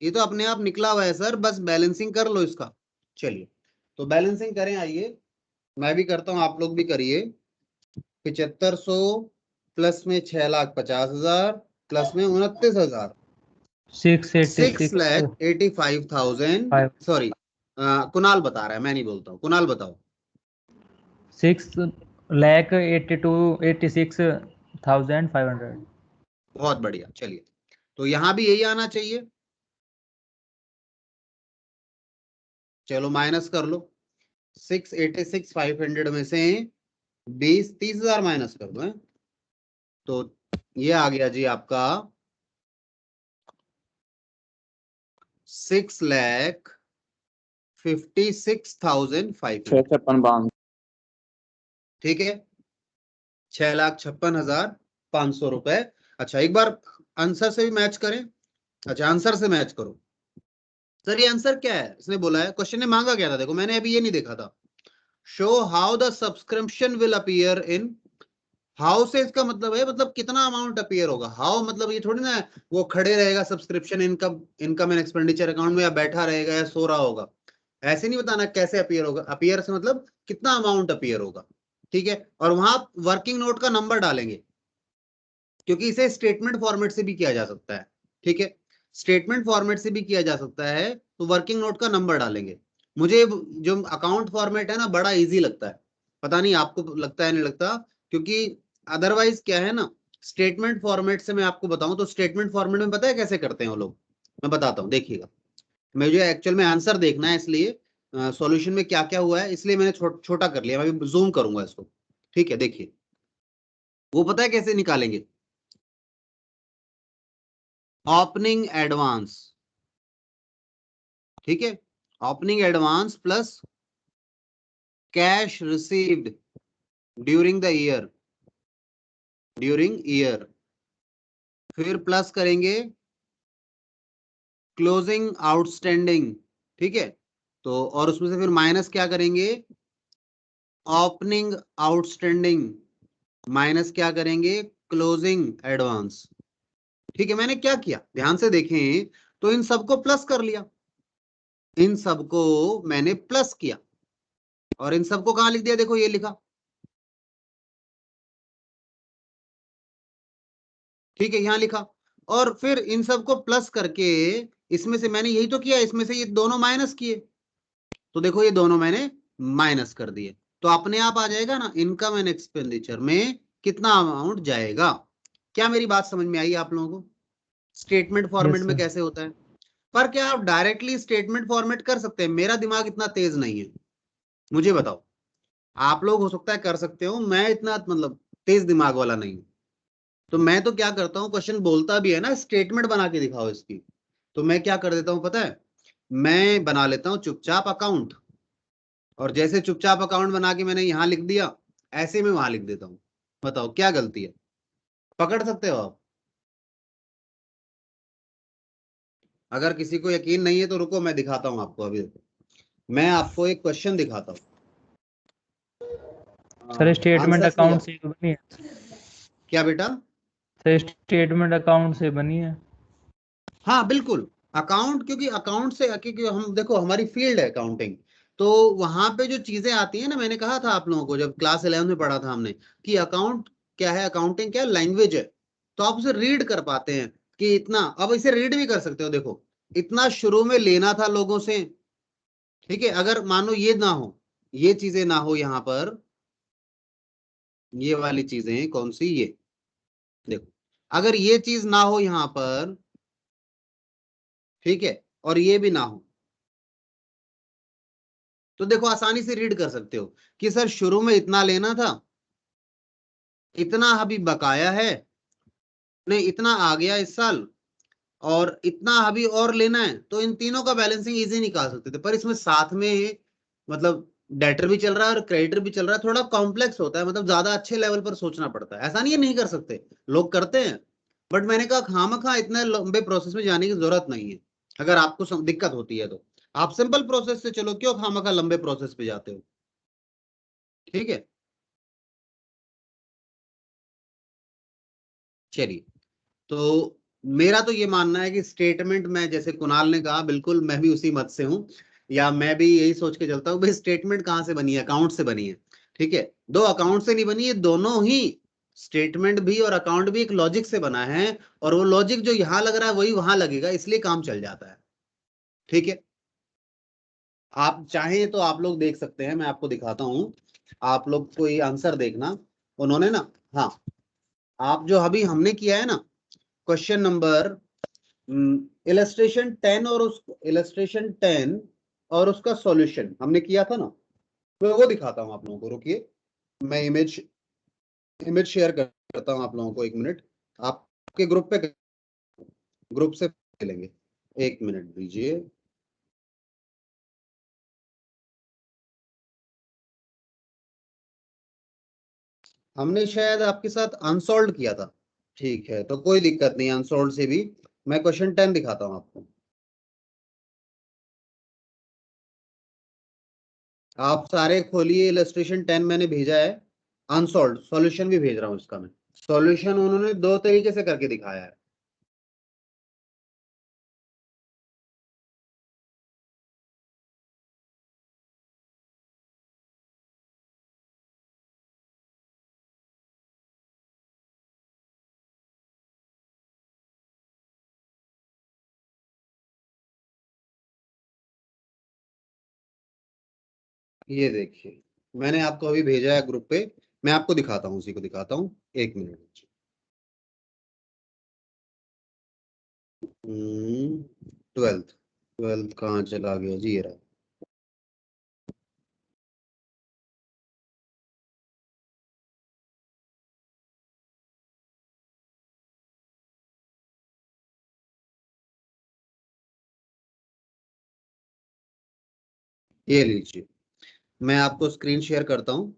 ये तो अपने आप निकला हुआ है सर, बस बैलेंसिंग कर लो इसका। चलिए तो बैलेंसिंग करें, आइए मैं भी करता हूं, आप लोग भी करिए। 7500 प्लस में 6,50,000 प्लस में 29,000, 6,85,000। सॉरी कुणाल बता रहा है, मैं नहीं बोलता हूँ, कुणाल बताओ। 6,86,500। बहुत बढ़िया, चलिए तो यहां भी यही आना चाहिए। चलो माइनस कर लो, 6,86,500 में से 30,000 माइनस कर दो, तो ये आ गया जी आपका 6,56,500। ठीक है, 6,56,500 रुपए। अच्छा एक बार आंसर से भी मैच करें, अच्छा, आंसर से मैच करो। सर ये आंसर क्या है? इसने बोला है, क्वेश्चन ने मांगा क्या था, देखो मैंने अभी ये नहीं देखा था। Show how the subscription will appear in, how से इसका मतलब है मतलब कितना अमाउंट अपीयर होगा। हाउ मतलब ये थोड़ी ना है, वो खड़े रहेगा subscription income income and expenditure account में, या बैठा रहेगा या सो रहा होगा। ऐसे नहीं बताना कैसे अपीयर होगा। अपीयर से मतलब कितना अमाउंट अपीयर होगा, ठीक है। और वहां वर्किंग नोट का नंबर डालेंगे, क्योंकि इसे स्टेटमेंट फॉर्मेट से भी किया जा सकता है, ठीक है। स्टेटमेंट फॉर्मेट से भी किया जा सकता है, तो वर्किंग नोट का नंबर डालेंगे। मुझे जो अकाउंट फॉर्मेट है ना बड़ा इजी लगता है, पता नहीं आपको लगता है नहीं लगता, क्योंकि अदरवाइज क्या है ना, स्टेटमेंट फॉर्मेट से मैं आपको बताऊं तो स्टेटमेंट फॉर्मेट में पता है कैसे करते हैं वो लोग, मैं बताता हूँ देखिएगा। मुझे एक्चुअल में आंसर देखना है, इसलिए सॉल्यूशन में क्या क्या हुआ है, इसलिए मैंने छोटा कर लिया, मैं जूम करूंगा इसको, ठीक है। देखिए वो पता है कैसे निकालेंगे, ओपनिंग एडवांस, ठीक है। Opening advance plus cash received during the year, फिर प्लस करेंगे क्लोजिंग आउटस्टैंडिंग, ठीक है। तो और उसमें से फिर माइनस क्या करेंगे, ओपनिंग आउटस्टैंडिंग माइनस क्या करेंगे, क्लोजिंग एडवांस, ठीक है। मैंने क्या किया ध्यान से देखें, तो इन सबको प्लस कर लिया, इन सबको मैंने प्लस किया, और इन सबको कहां लिख दिया, देखो ये लिखा, ठीक है, यहां लिखा। और फिर इन सबको प्लस करके इसमें से मैंने यही तो किया, इसमें से ये दोनों माइनस किए, तो देखो ये दोनों मैंने माइनस कर दिए, तो अपने आप आ जाएगा ना इनकम एंड एक्सपेंडिचर में कितना अमाउंट जाएगा। क्या मेरी बात समझ में आई आप लोगों को? स्टेटमेंट फॉर्मेट यस में सर। कैसे होता है। पर क्या आप डायरेक्टली स्टेटमेंट फॉर्मेट कर सकते हैं? मेरा दिमाग इतना तेज नहीं है, मुझे बताओ। आप लोग हो सकता है कर सकते हो, मैं इतना मतलब तेज दिमाग वाला नहीं हूं। तो मैं तो क्या करता हूँ, क्वेश्चन बोलता भी है ना स्टेटमेंट बना के दिखाओ इसकी, तो मैं क्या कर देता हूँ पता है, मैं बना लेता हूँ चुपचाप अकाउंट, और जैसे चुपचाप अकाउंट बना के मैंने यहां लिख दिया, ऐसे में वहां लिख देता हूँ। बताओ क्या गलती है? पकड़ सकते हो आप? अगर किसी को यकीन नहीं है तो रुको मैं दिखाता हूँ आपको। अभी मैं आपको एक क्वेश्चन दिखाता हूँ, सर स्टेटमेंट आंसर्स नहीं अकाउंट आ, से तो बनी है। क्या बेटा? सर स्टेटमेंट अकाउंट से बनी है। हाँ बिल्कुल, अकाउंट, क्योंकि अकाउंट से क्योंकि हम देखो हमारी फील्ड है अकाउंटिंग, तो वहां पे जो चीजें आती है ना, मैंने कहा था आप लोगों को जब क्लास 11 में पढ़ा था हमने, कि अकाउंट क्या है, अकाउंटिंग क्या लैंग्वेज है, तो आप उसे रीड कर पाते हैं कि इतना, अब इसे रीड भी कर सकते हो। देखो इतना शुरू में लेना था लोगों से, ठीक है। अगर मानो ये ना हो, ये चीजें ना हो यहाँ पर, ये वाली चीजें कौन सी, ये देखो, अगर ये चीज ना हो यहाँ पर, ठीक है, और ये भी ना हो, तो देखो आसानी से रीड कर सकते हो कि सर शुरू में इतना लेना था, इतना अभी बकाया है, नहीं इतना आ गया इस साल, और इतना अभी और लेना है, तो इन तीनों का बैलेंसिंग इजी निकाल सकते थे। पर इसमें साथ में मतलब डेटर भी चल रहा है और क्रेडिटर भी चल रहा है, थोड़ा कॉम्प्लेक्स होता है, मतलब ज्यादा अच्छे लेवल पर सोचना पड़ता है। ऐसा नहीं है नहीं कर सकते, लोग करते हैं, बट मैंने कहा खामखा इतने लंबे प्रोसेस में जाने की जरूरत नहीं है। अगर आपको दिक्कत होती है तो आप सिंपल प्रोसेस से चलो, क्यों खामखा लंबे प्रोसेस पे जाते हो, ठीक है। चलिए, तो मेरा तो ये मानना है कि स्टेटमेंट में, जैसे कुणाल ने कहा, बिल्कुल मैं भी उसी मत से हूं, या मैं भी यही सोच के चलता हूँ भाई स्टेटमेंट कहाँ से बनी है, अकाउंट से बनी है, ठीक है। दो अकाउंट से नहीं बनी है, दोनों ही, स्टेटमेंट भी और अकाउंट भी एक लॉजिक से बना है, और वो लॉजिक जो यहां लग रहा है वही वहां लगेगा, इसलिए काम चल जाता है, ठीक है। आप चाहें तो आप लोग देख सकते हैं, मैं आपको दिखाता हूं, आप लोग कोई आंसर देखना, उन्होंने ना, हाँ, आप जो अभी हमने किया है ना क्वेश्चन नंबर इलस्ट्रेशन 10 और उसका सॉल्यूशन हमने किया था ना, मैं वो दिखाता हूं आप लोगों को, रुकिए मैं इमेज शेयर करता हूं आप लोगों को, एक मिनट, आपके ग्रुप पे, ग्रुप से लेंगे, एक मिनट दीजिए। हमने शायद आपके साथ अनसॉल्व किया था, ठीक है, तो कोई दिक्कत नहीं, अनसॉल्व से भी मैं क्वेश्चन 10 दिखाता हूं आपको। आप सारे खोलिए, इलस्ट्रेशन 10 मैंने भेजा है, अनसॉल्व सॉल्यूशन भी भेज रहा हूं इसका मैं। सॉल्यूशन उन्होंने दो तरीके से करके दिखाया है। ये देखिए, मैंने आपको अभी भेजा है ग्रुप पे, मैं आपको दिखाता हूँ, उसी को दिखाता हूँ, 1 मिनट। 12th कहाँ चला गया जी, ये रहा। ये लीजिए, मैं आपको स्क्रीन शेयर करता हूँ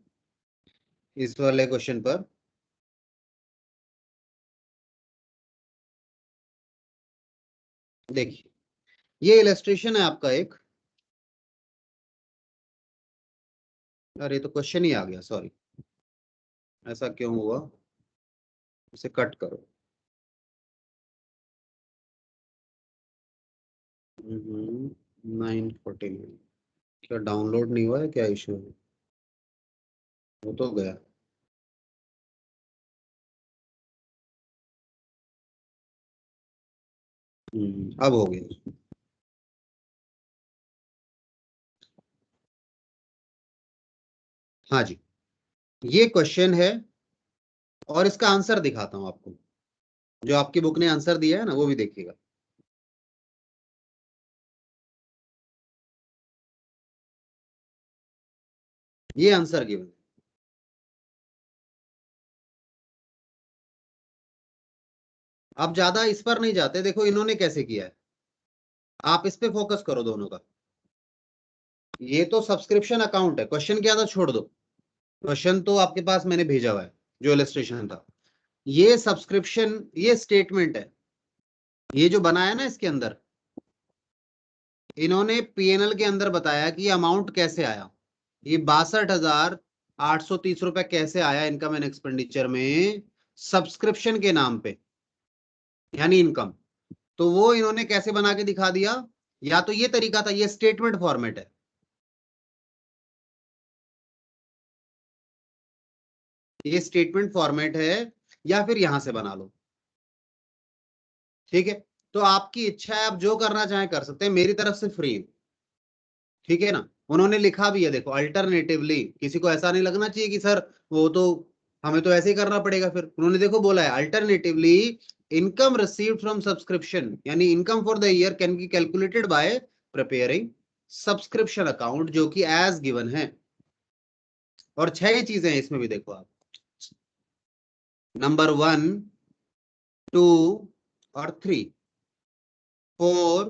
इस वाले क्वेश्चन पर। देखिए, ये इलस्ट्रेशन है आपका एक, अरे तो क्वेश्चन ही आ गया, सॉरी, ऐसा क्यों हुआ, इसे कट करो। 9:49, क्या डाउनलोड नहीं हुआ है, क्या इशू है? वो तो गया। अब हो गया। हाँ जी, ये क्वेश्चन है और इसका आंसर दिखाता हूं आपको। जो आपकी बुक ने आंसर दिया है ना, वो भी देखिएगा। ये आंसर गिवन है। आप ज्यादा इस पर नहीं जाते, देखो इन्होंने कैसे किया है, आप इस पे फोकस करो दोनों का। ये तो सब्सक्रिप्शन अकाउंट है, क्वेश्चन क्या था छोड़ दो, क्वेश्चन तो आपके पास मैंने भेजा हुआ है, जो इलस्ट्रेशन था। ये सब्सक्रिप्शन, ये स्टेटमेंट है, ये जो बनाया ना इसके अंदर, इन्होंने पीएनएल के अंदर बताया कि ये अमाउंट कैसे आया। ये 62,830 रुपए कैसे आया इनकम एंड एक्सपेंडिचर में, सब्सक्रिप्शन के नाम पे, यानी इनकम। तो वो इन्होंने कैसे बना के दिखा दिया, या तो ये तरीका था, ये स्टेटमेंट फॉर्मेट है, ये स्टेटमेंट फॉर्मेट है, या फिर यहां से बना लो। ठीक है, तो आपकी इच्छा है, आप जो करना चाहें कर सकते हैं, मेरी तरफ से फ्री। ठीक है ना, उन्होंने लिखा भी है, देखो, अल्टरनेटिवली, किसी को ऐसा नहीं लगना चाहिए कि सर वो तो हमें तो ऐसे ही करना पड़ेगा, फिर उन्होंने देखो बोला है, alternatively income received from subscription, यानी income for the year can be calculated by preparing subscription account, जो कि एज गिवन है। और 6 चीजें हैं इसमें भी, देखो आप, नंबर 1, 2 और 3, 4,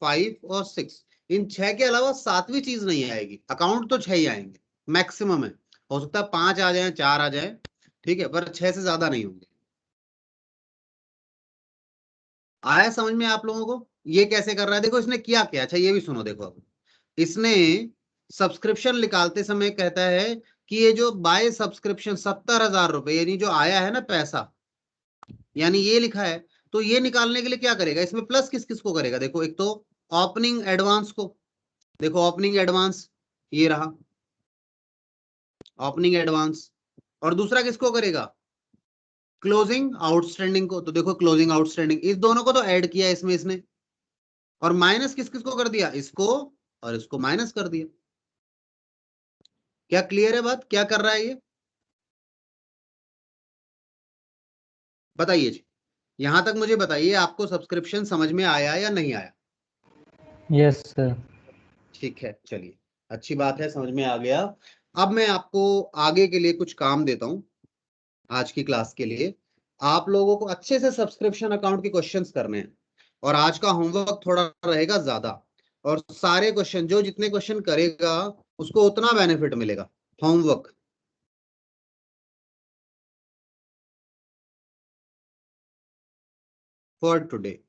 5 और 6, इन 6 के अलावा 7वीं चीज नहीं आएगी। अकाउंट तो 6 ही आएंगे मैक्सिमम है, हो सकता है 5 आ जाए, 4 आ जाए, ठीक है, पर 6 से ज्यादा नहीं होंगे। आया समझ में आप लोगों को? ये कैसे कर रहा है, देखो इसने किया क्या, अच्छा ये भी सुनो, देखो अब इसने सब्सक्रिप्शन निकालते समय कहता है कि ये जो बाय सब्सक्रिप्शन 70,000 रुपए, यानी जो आया है ना पैसा, यानी ये लिखा है, तो ये निकालने के लिए क्या करेगा, इसमें प्लस किस किस को करेगा, देखो, एक तो ओपनिंग एडवांस को, देखो ओपनिंग एडवांस ये रहा, ओपनिंग एडवांस, और दूसरा किसको करेगा, क्लोजिंग आउटस्टैंडिंग को, तो देखो क्लोजिंग आउटस्टैंडिंग, इस दोनों को तो ऐड किया इसमें इसने, और माइनस किस किस को कर दिया, इसको और इसको माइनस कर दिया। क्या क्लियर है बात, क्या कर रहा है ये, बताइए जी, यहां तक मुझे बताइए, आपको सब्सक्रिप्शन समझ में आया या नहीं आया? Yes sir. ठीक है, चलिए, अच्छी बात है, समझ में आ गया। अब मैं आपको आगे के लिए कुछ काम देता हूं, आज की क्लास के लिए आप लोगों को अच्छे से सब्सक्रिप्शन अकाउंट के क्वेश्चंस करने हैं, और आज का होमवर्क थोड़ा रहेगा ज्यादा, और सारे क्वेश्चन, जो जितने क्वेश्चन करेगा उसको उतना बेनिफिट मिलेगा। होमवर्क फॉर टुडे,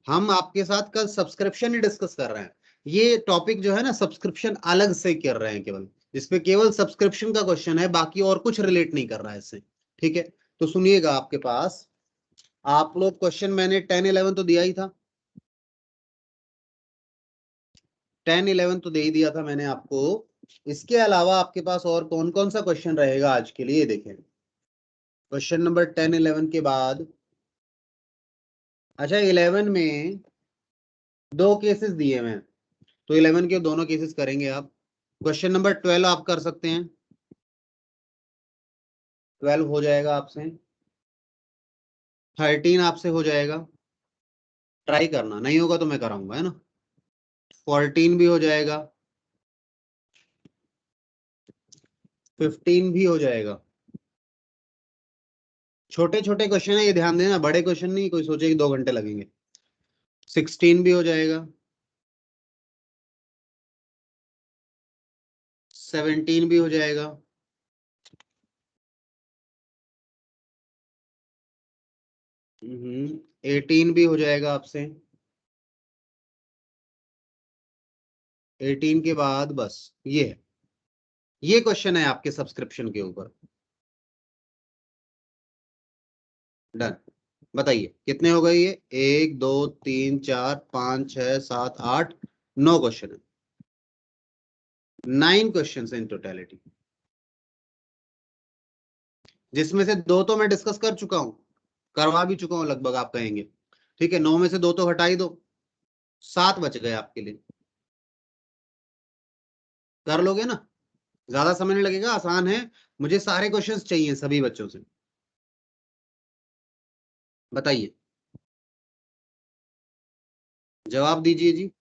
हम आपके साथ कल सब्सक्रिप्शन ही डिस्कस कर रहे हैं। ये टॉपिक जो है ना सब्सक्रिप्शन अलग से कर रहे हैं केवल, जिसपे केवल सब्सक्रिप्शन का क्वेश्चन है, बाकी और कुछ रिलेट नहीं कर रहा है इससे। ठीक है, तो सुनिएगा, आपके पास आप लोग क्वेश्चन मैंने 10 11 तो दिया ही था, 10 11 तो दे ही दिया था मैंने आपको। इसके अलावा आपके पास और कौन कौन सा क्वेश्चन रहेगा आज के लिए, देखें क्वेश्चन नंबर 10 11 के बाद। अच्छा 11 में 2 केसेस दिए हुए हैं, तो 11 के दोनों केसेस करेंगे आप। क्वेश्चन नंबर 12 आप कर सकते हैं, 12 हो जाएगा आपसे, 13 आपसे हो जाएगा, ट्राई करना, नहीं होगा तो मैं कराऊंगा, है ना। 14 भी हो जाएगा, 15 भी हो जाएगा। छोटे छोटे क्वेश्चन है, ये ध्यान देना, बड़े क्वेश्चन नहीं, कोई सोचे कि 2 घंटे लगेंगे। 16 भी हो जाएगा, 17 भी हो जाएगा, 18 भी हो जाएगा आपसे। 18 के बाद बस ये है, ये क्वेश्चन है आपके सब्सक्रिप्शन के ऊपर। डन, बताइए कितने हो गए ये, 1 2 3 4 5 6 7 8 9 क्वेश्चन है, 9 क्वेश्चन इन टोटलिटी, जिसमें से 2 तो मैं डिस्कस कर चुका हूं, करवा भी चुका हूं लगभग, आप कहेंगे। ठीक है, 9 में से 2 तो हटा ही दो, 7 बच गए आपके लिए। कर लोगे ना, ज्यादा समय नहीं लगेगा, आसान है। मुझे सारे क्वेश्चंस चाहिए सभी बच्चों से, बताइए, जवाब दीजिए जी।